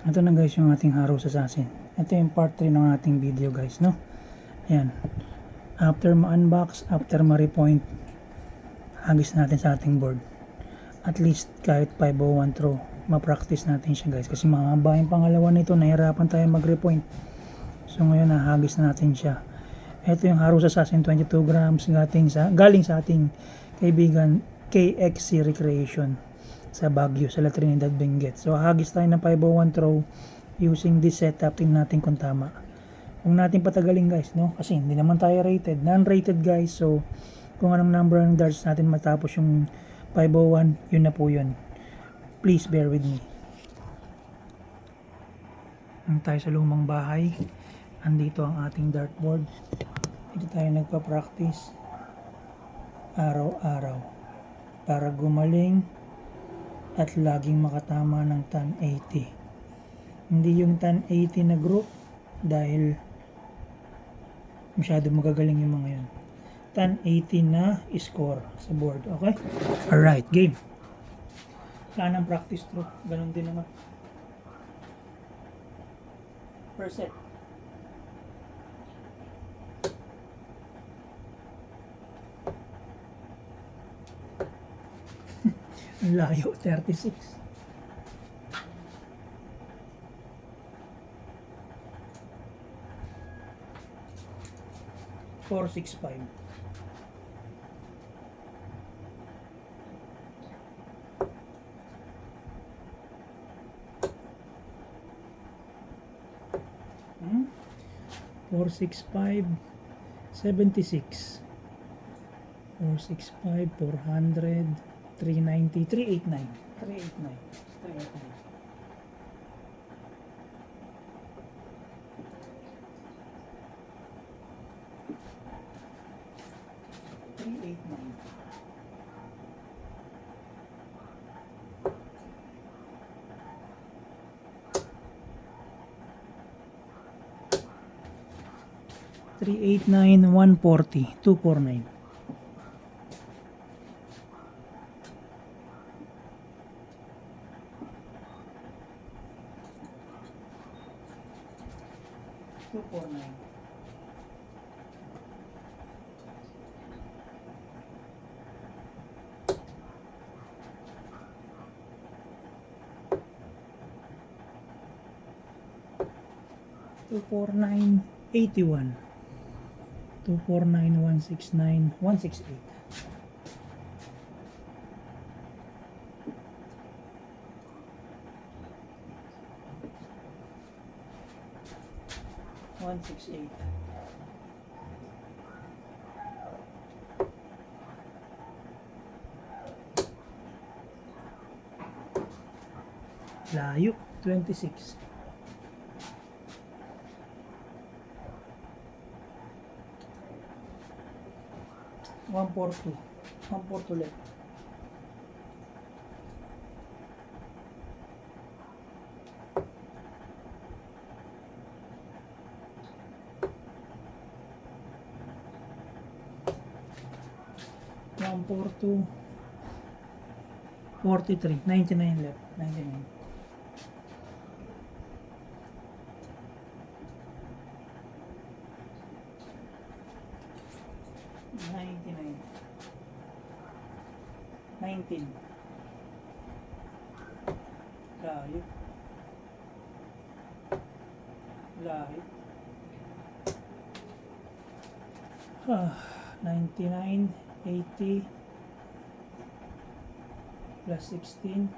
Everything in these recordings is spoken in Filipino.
Ito na guys yung ating Harrow's Assassin. Ito yung part 3 ng ating video guys, no? Ayan. After ma-unbox, after ma-repoint, hagis natin sa ating board. At least kahit 501 throw, ma-practice natin siya guys. Kasi mahaba yung pangalawa nito, nahirapan tayo mag-repoint. So ngayon nahagis natin siya. Ito yung Harrow's Assassin 22 grams galing sa ating kaibigan KXC Recreation sa Baguio, sa La Trinidad, Benguet. So hagis tayo ng 501 throw using this setup. Tingnan natin kung tama. Kung natin patagalin guys, no? Kasi hindi naman tayo rated, non-rated guys. So kung anong number ng darts natin matapos yung 501, yun na po yun. Please bear with me. Nang tayo sa lumang bahay, andito ang ating dartboard. Dito tayo nagpa-practice araw-araw para gumaling at laging makatama ng tan 80. Hindi yung tan 80 na group dahil masyado magagaling yung mga yun. Tan 80 na score sa board. Okay? Alright, game. Wala nang practice through. Ganon din naman. First set. Ang layo, 36. Four, 6, 5. Hmm? 4, 6, 5, 76. 4, 6, 5, 400. 390, 389. 389. 389. Three eight nine 140 249. Two four nine 81. 249 169 168. One six eight. Layo 26. 142. 142 left. One four two 43 99 left 99. Nineteen. Layo. Layo. 99, 80 plus 16.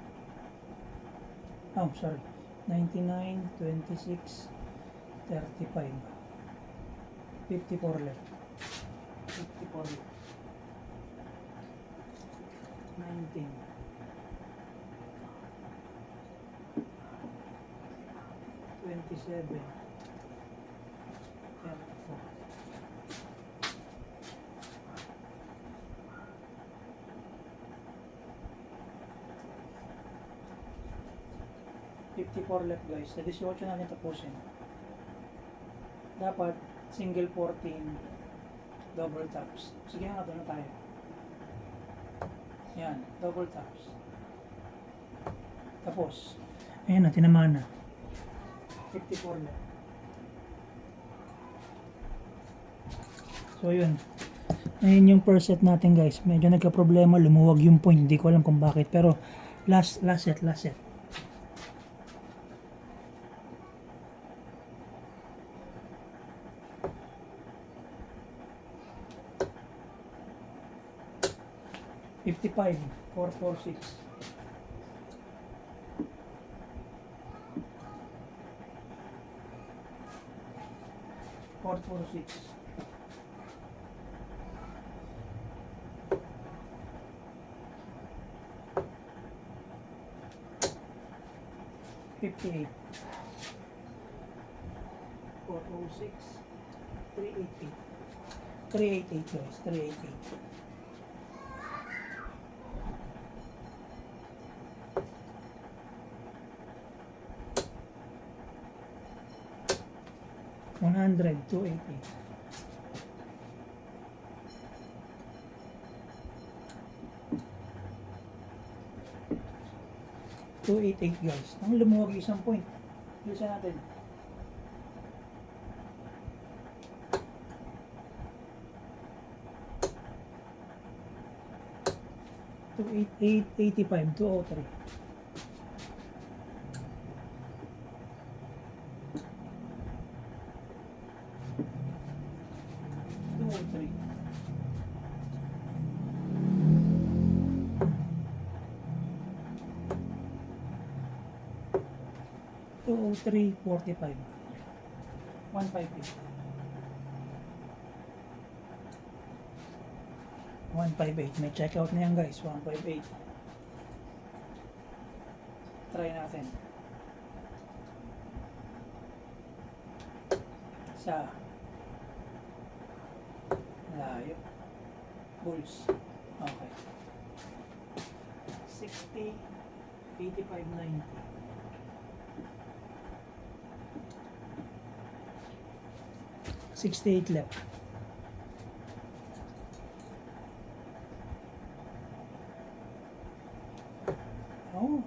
Oh, sorry. 99, 26, 35. 54 left. 54 left. 19. 27. 34. 54 left guys. Sa 18 natin tapusin. Dapat single 14 double taps. Sige nga, doon na tayo. Yan, double taps. Tapos, ayan na, tinamaan na. 54 left. So yun. Ayun yung first set natin guys. Medyo nagka-problema, lumuwag yung point. Hindi ko alam kung bakit. Pero last set. 55, 446. Four, 4, 6. $58, 406, 388. 388 guys, 388. $100, 280. $288 guys. Ang lumuwag isang point. Bilisan natin. $288, 85, 203. $203.45. 158. 158. May checkout na yan guys. 158. Try natin. Sa layo. Bulls. Okay. 60, 85, 90. 68 left. Oh.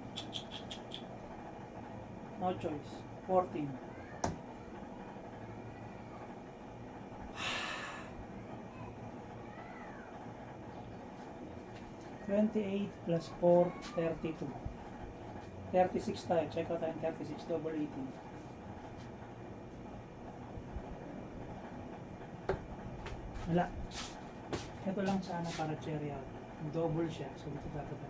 No choice. 14. $28 plus 4, 32. 36 tayo. Check out tayo 36, double 18. Wala. Ito lang sana para cherry out. Double siya. So dito dapat.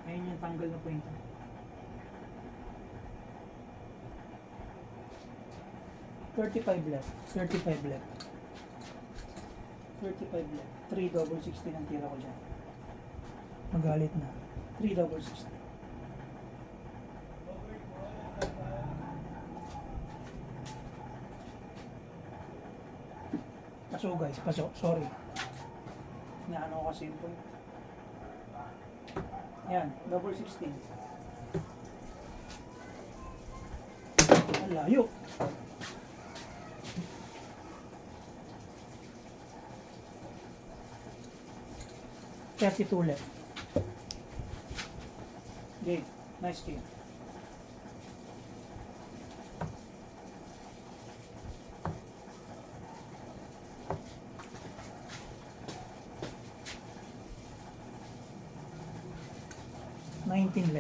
Ayun yung tanggal na point. 35 left. 35 left. 35 left. 3 double 60 ang tira ko dyan. Magalit na. 3 double 60. Paso guys, paso. Sorry. Naano ko kasi yung point. Yan, double 16. Ang layo. $32 left. Game. Nice game.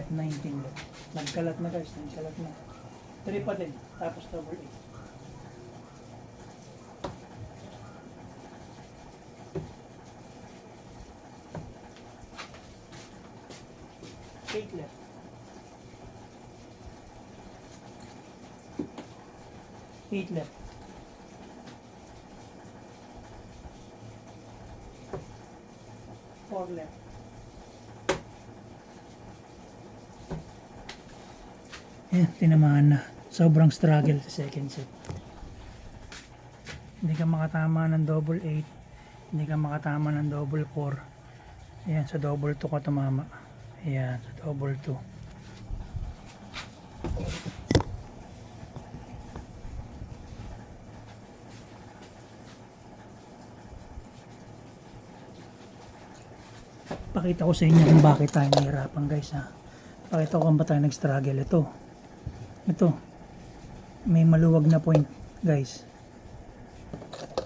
$19 left. Nagkalat na guys, nagkalat na. 3 pa din, tapos double 8. $8 left. $8 left. $4 left. Ayan, tinamaan na. Sobrang struggle sa second set. Hindi ka makatama ng double 8. Hindi ka makatama ng double 4. Ayan, sa double 2 ka tumama. Ayan, sa double 2. Pakita ko sa inyo kung bakit tayo nahihirapan guys ha. Pakita ko kung ba tayo nag-struggle. Ito. may maluwag na point guys,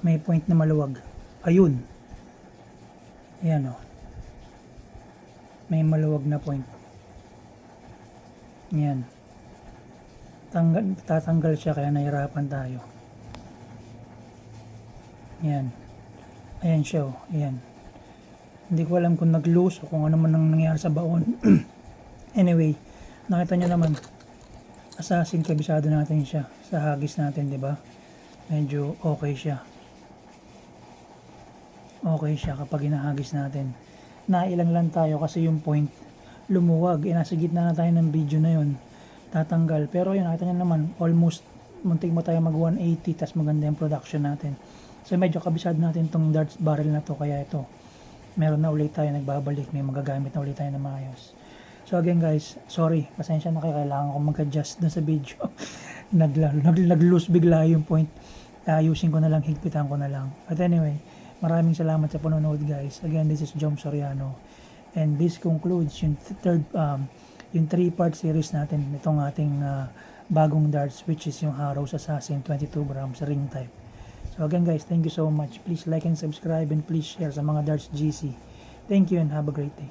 may point na maluwag, ayun, ayan o, may maluwag na point, ayan, tatanggal siya kaya nahirapan tayo, ayan, ayan siya o, ayan, hindi ko alam kung nag-loose o kung ano man ang nangyari sa baon. Anyway, nakita nyo naman, assassin, kabisado natin siya sa hagis natin, di ba? Medyo okay siya. Okay siya kapag hinahagis natin. Nailang lang tayo kasi yung point lumuwag. Nasa gitna na tayo ng video na yon, tatanggal. Pero yun, nakita nyo naman, almost muntik mo tayo mag 180, tas maganda yung production natin. So medyo kabisado natin tong darts barrel na to, kaya ito, meron na ulit tayo nagbabalik, may magagamit na ulit tayo na maayos. So again guys, sorry, pasensya na kayo, kailangan ko mag-adjust dun sa video. Nag-lose bigla yung point. Ayusin ko na lang, higpitan ko na lang. But anyway, maraming salamat sa panonood guys. Again, this is Jom Soriano. And this concludes yung yung 3-part series natin, itong ating bagong darts, which is yung Harrow's Assassin 22 grams ring type. So again guys, thank you so much. Please like and subscribe and please share sa mga darts GC. Thank you and have a great day.